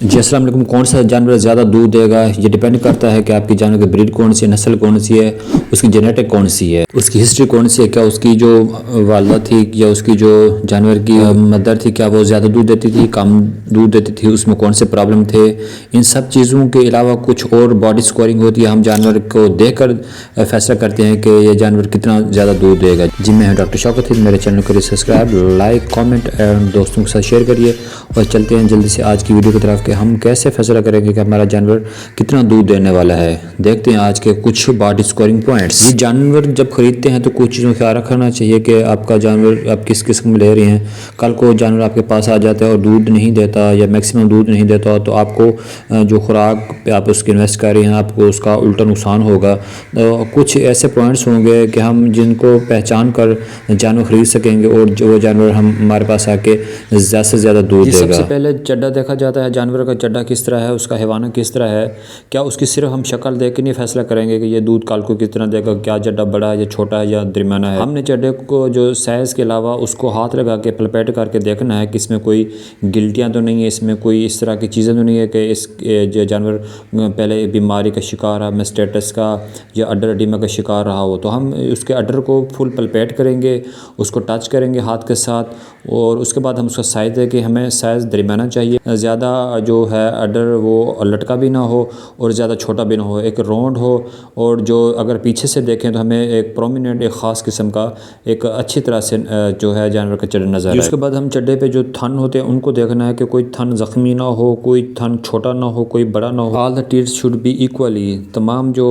جی السلام علیکم۔ کون سا جانور زیادہ دودھ دے گا یہ ڈیپینڈ کرتا ہے کہ آپ کی جانور کی بریڈ کون سی ہے، نسل کون سی ہے، اس کی جینیٹک کون سی ہے، اس کی ہسٹری کون سی ہے، کیا اس کی جو والدہ تھی یا اس کی جو جانور کی مدر تھی کیا وہ زیادہ دودھ دیتی تھی، کم دودھ دیتی تھی، اس میں کون سے پرابلم تھے۔ ان سب چیزوں کے علاوہ کچھ اور باڈی سکورنگ ہوتی ہے، ہم جانور کو دیکھ کر فیصلہ کرتے ہیں کہ یہ جانور کتنا زیادہ دودھ دے گا۔ جی میں ہوں ڈاکٹر شوکت، میرے چینل کو سبسکرائب، لائک، کامنٹ دوستوں کے ساتھ شیئر کریے، اور چلتے ہیں جلدی سے آج کی ویڈیو کی طرف کہ ہم کیسے فیصلہ کریں گے کہ ہمارا جانور کتنا دودھ دینے والا ہے۔ دیکھتے ہیں آج کے کچھ باڈی سکورنگ پوائنٹس۔ یہ جانور جب خریدتے ہیں تو کچھ چیزوں کا خیال رکھنا چاہیے کہ آپ کا جانور آپ کس قسم میں لے رہے ہیں۔ کل کو جانور آپ کے پاس آ جاتا ہے اور دودھ نہیں دیتا یا میکسیمم دودھ نہیں دیتا تو آپ کو جو خوراک پہ آپ اس کی انویسٹ کر رہے ہیں آپ کو اس کا الٹا نقصان ہوگا۔ کچھ ایسے پوائنٹس ہوں گے کہ ہم جن کو پہچان کر جانور خرید سکیں گے اور جو جانور ہمارے پاس آ کے زیادہ سے زیادہ دودھ دے گا۔ سب سے پہلے چڈا دیکھا جاتا ہے، جانور کا چڈا کس طرح ہے، اس کا حیوانہ کس طرح ہے۔ کیا اس کی صرف ہم شکل دیکھ کے نہیں فیصلہ کریں گے کہ یہ دودھ کل کو کتنا دے گا، کیا چڈا بڑا ہے یا چھوٹا ہے یا درمیانہ ہے۔ ہم نے چڈے کو جو سائز کے علاوہ اس کو ہاتھ لگا کے پلپیٹ کر کے دیکھنا ہے کہ اس میں کوئی گلٹیاں تو نہیں ہے، اس میں کوئی اس طرح کی چیزیں تو نہیں ہے کہ اس جانور پہلے بیماری کا شکار ہے، میسٹیٹس کا یا اڈر ایڈیما کا شکار رہا ہو۔ تو ہم اس کے اڈر کو فل پلپیٹ کریں گے، اس کو ٹچ کریں گے ہاتھ کے ساتھ، اور اس کے بعد ہم اس کا سائز دیں کہ ہمیں سائز درمیانہ چاہیے، زیادہ جو ہے اڈر وہ لٹکا بھی نہ ہو اور زیادہ چھوٹا بھی نہ ہو، ایک راؤنڈ ہو، اور جو اگر پیچھے سے دیکھیں تو ہمیں ایک پرومیننٹ ایک خاص قسم کا ایک اچھی طرح سے جو ہے جانور کا چڈا نظر آئے۔ اس کے بعد ہم چڈے پہ جو تھن ہوتے ہیں ان کو دیکھنا ہے کہ کوئی تھن زخمی نہ ہو، کوئی تھن چھوٹا نہ ہو، کوئی بڑا نہ ہو۔ آل دا ٹیٹس شوڈ بی ایکولی، تمام جو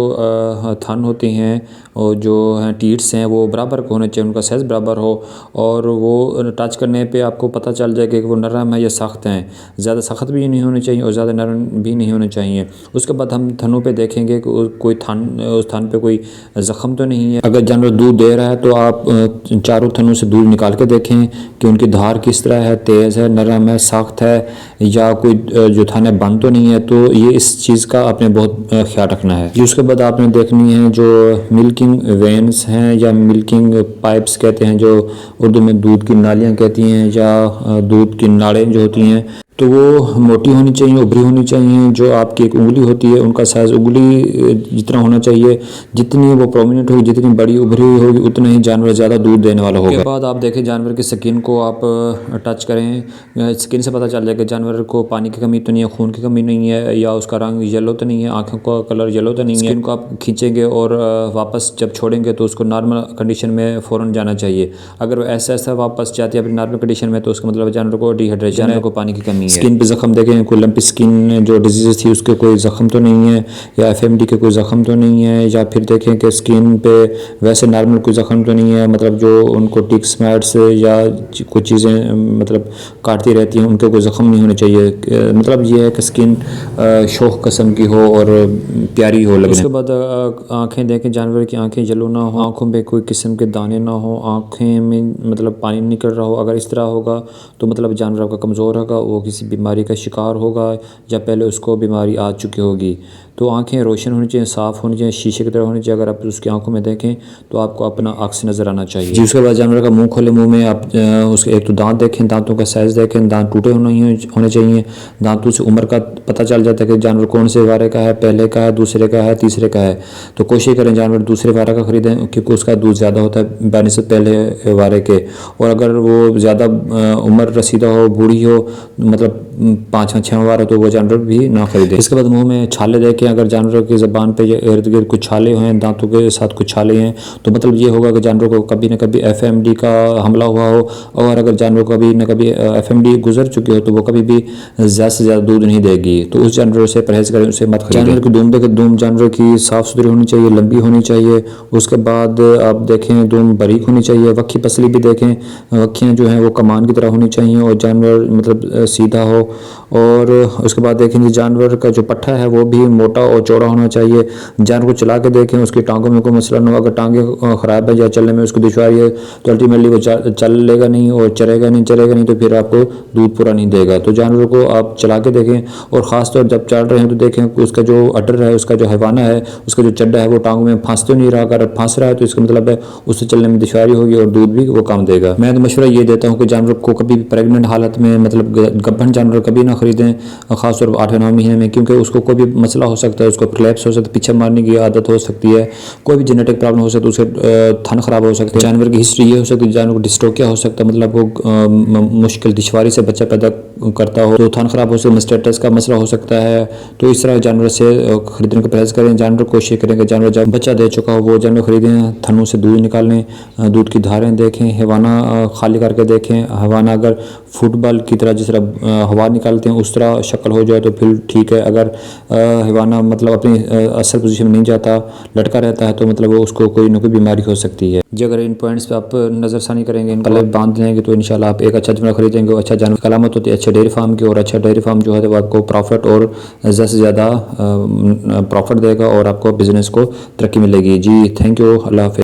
تھن ہوتے ہیں اور جو ہیں ٹیٹس ہیں وہ برابر ہونے چاہیے، ان کا سائز برابر ہو، اور وہ ٹچ کرنے پہ آپ کو پتہ چل جائے کہ وہ نرم ہے یا سخت ہیں، زیادہ سخت بھی نہیں ہونے چاہیے اور زیادہ نرم بھی نہیں ہونے چاہیے۔ اس کے بعد ہم تھنوں پہ دیکھیں گے کہ کوئی تھن اس تھن پہ کوئی زخم تو نہیں ہے۔ اگر جانور دودھ دے رہا ہے تو آپ چاروں تھنوں سے دودھ نکال کے دیکھیں کہ ان کی دھار کس طرح ہے، تیز ہے، نرم ہے، سخت ہے، یا کوئی جو تھن ہے بند تو نہیں ہے۔ تو یہ اس چیز کا آپ نے بہت خیال رکھنا ہے۔ اس کے بعد آپ نے دیکھنی ہے جو ملکنگ وینس ہیں یا ملکنگ پائپس کہتے ہیں، جو اردو میں دودھ کی نالیاں کہتی ہیں یا دودھ کی ناڑیں جو ہوتی ہیں، تو وہ موٹی ہونی چاہیے، ابھری ہونی چاہیے۔ جو آپ کی ایک انگلی ہوتی ہے ان کا سائز انگلی جتنا ہونا چاہیے، جتنی وہ پرومیننٹ ہوگی، جتنی بڑی ابھری ہوئی ہوگی اتنا ہی جانور زیادہ دودھ دینے والا ہوگا۔ اس کے بعد آپ دیکھیں جانور کی سکن کو آپ ٹچ کریں، سکن سے پتہ چل جائے کہ جانور کو پانی کی کمی تو نہیں ہے، خون کی کمی نہیں ہے، یا اس کا رنگ یلو تو نہیں ہے، آنکھوں کا کلر یلو تو نہیں ہے۔ سکن کو آپ کھینچیں گے اور واپس جب چھوڑیں گے تو اس کو نارمل کنڈیشن میں فوراً جانا چاہیے۔ اگر وہ ایسا واپس جاتی ہے اپنی نارمل کنڈیشن میں تو اس کا مطلب جانور کو ڈی ہائیڈریشن، جانور کو پانی کی کمی ہے۔ سکن پہ زخم دیکھیں، کوئی لمپی سکن جو ڈیزیز تھی اس کے کوئی زخم تو نہیں ہے، یا ایف ایم ڈی کے کوئی زخم تو نہیں ہے، یا پھر دیکھیں کہ سکن پہ ویسے نارمل کوئی زخم تو نہیں ہے، مطلب جو ان کو ٹکس میٹس یا کچھ چیزیں مطلب کاٹتی رہتی ہیں ان کے کوئی زخم نہیں ہونے چاہیے۔ مطلب یہ ہے کہ سکن شوخ قسم کی ہو اور پیاری ہو لگنے۔ اس کے بعد آنکھیں دیکھیں، جانور کی آنکھیں یلو نہ ہو، آنکھوں پہ کوئی قسم کے دانے نہ ہو، آنکھیں میں مطلب پانی نکل رہا ہو۔ اگر اس طرح ہوگا تو مطلب جانور آپ کا کمزور ہوگا، وہ کسی بیماری کا شکار ہوگا یا پہلے اس کو بیماری آ چکی ہوگی۔ تو آنکھیں روشن ہونی چاہیے، صاف ہونی چاہیے، شیشے کی طرح ہونی چاہیے۔ اگر آپ اس کی آنکھوں میں دیکھیں تو آپ کو اپنا عکس نظر آنا چاہیے۔ جی اس کے بعد جانور کا منہ کھولے، منہ میں آپ اس کے ایک تو دانت دیکھیں، دانتوں کا سائز دیکھیں، دانت ٹوٹے ہونے چاہیے۔ دانتوں سے عمر کا پتہ چل جاتا ہے کہ جانور کون سے وارے کا ہے، پہلے کا ہے، دوسرے کا ہے، تیسرے کا ہے۔ تو کوشش کریں جانور دوسرے وارے کا خریدیں کیونکہ اس کا دودھ زیادہ ہوتا ہے بنسبت پہلے وارے کے، اور اگر وہ زیادہ عمر رسیدہ ہو، بوڑھی ہو، مطلب 5-6 وار تو وہ جانور بھی نہ خریدیں۔ اس کے بعد منہ میں چھالے دیکھیں، اگر جانور کی زبان پہ ارد گرد کچھ چھالے ہیں، دانتوں کے ساتھ کچھ چھالے ہیں، تو مطلب یہ ہوگا کہ جانور کو کبھی نہ کبھی ایف ایم ڈی کا حملہ ہوا ہو، اور اگر جانور کو کبھی نہ کبھی ایف ایم ڈی گزر چکی ہو تو وہ کبھی بھی زیادہ سے زیادہ دودھ نہیں دے گی، تو اس جانور سے پرہیز کریں، اسے مت خریدیں۔ جانور کی دم دیکھیں، دم جانور کی صاف ستھری ہونی چاہیے، لمبی ہونی چاہیے۔ اس کے بعد آپ دیکھیں دم باریک ہونی چاہیے، وکھی پسلی بھی دیکھیں، وکھیاں جو ہیں وہ کمان کی طرح ہونی چاہیے اور جانور مطلب سیدھا ہو۔ اور اس کے بعد دیکھیں کہ جانور کا جو پٹھا ہے وہ بھی موٹا اور چوڑا ہونا چاہیے۔ جانور کو چلا کے دیکھیں، اس کی ٹانگوں میں کوئی مسئلہ نہ ہو، اگر ٹانگیں خراب ہے یا چلنے میں اس کو دشواری ہے تو الٹیمیٹلی وہ چل لے گا نہیں اور چلے گا نہیں تو پھر آپ کو دودھ پورا نہیں دے گا۔ تو جانور کو آپ چلا کے دیکھیں، اور خاص طور جب چل رہے ہیں تو دیکھیں کہ اس کا جو اڈر ہے، اس کا جو حیوانہ ہے، اس کا جو چڈا ہے وہ ٹانگوں میں پھنس تو نہیں رہا، اگر پھنس رہا ہے تو اس کا مطلب ہے اس سے چلنے میں دشواری ہوگی اور دودھ بھی وہ کم دے گا۔ میں تو مشورہ یہ دیتا ہوں کہ جانور کو کبھی بھی پریگننٹ حالت میں، مطلب گبھن جانور جانور کبھی نہ خریدیں، خاص طور پر 8-9 مہینے میں، کیونکہ اس کو کوئی بھی مسئلہ ہو سکتا ہے، اس کو کلیپس ہو سکتا ہے، پیچھے مارنے کی عادت ہو سکتی ہے، کوئی بھی جینیٹک پرابلم ہو سکتی ہے، اس کے تھن خراب ہو سکتے ہیں، جانور کی ہسٹری یہ ہو سکتی ہے، جانور کو ڈسٹروکیا ہو سکتا ہے، مطلب وہ مشکل دشواری سے بچہ پیدا کرتا ہو، تو تھن خراب ہو سکتا ہے، مسٹیٹس کا مسئلہ ہو سکتا ہے، تو اس طرح جانور سے خریدنے کا پرہیز کریں۔ جانور کوشش کریں کہ جانور جب بچہ دے چکا ہو وہ جانور خریدیں، تھنوں سے دودھ نکالیں، دودھ کی دھاریں دیکھیں، حیوانہ خالی کر کے دیکھیں، حیوانہ اگر فٹ بال کی طرح جس طرح ہوا نکالتے ہیں اس طرح شکل ہو جائے تو پھر ٹھیک ہے، اگر حیوانہ مطلب اپنی اصل پوزیشن میں نہیں جاتا، لٹکا رہتا ہے، تو مطلب وہ اس کو کوئی نہ کوئی بیماری ہو سکتی ہے۔ جی اگر ان پوائنٹس پہ آپ نظر ثانی کریں گے، ان کو باندھ لیں گے، تو انشاءاللہ آپ ایک اچھا جانور خریدیں گے، اچھا جانور کی علامت ہوتی ہے اچھے ڈیری فارم کی، اور اچھا ڈیری فارم جو ہے وہ آپ کو پروفٹ اور زیادہ سے زیادہ پروفٹ دے گا، اور آپ کو بزنس کو ترقی ملے گی۔ جی تھینک یو، اللہ حافظ۔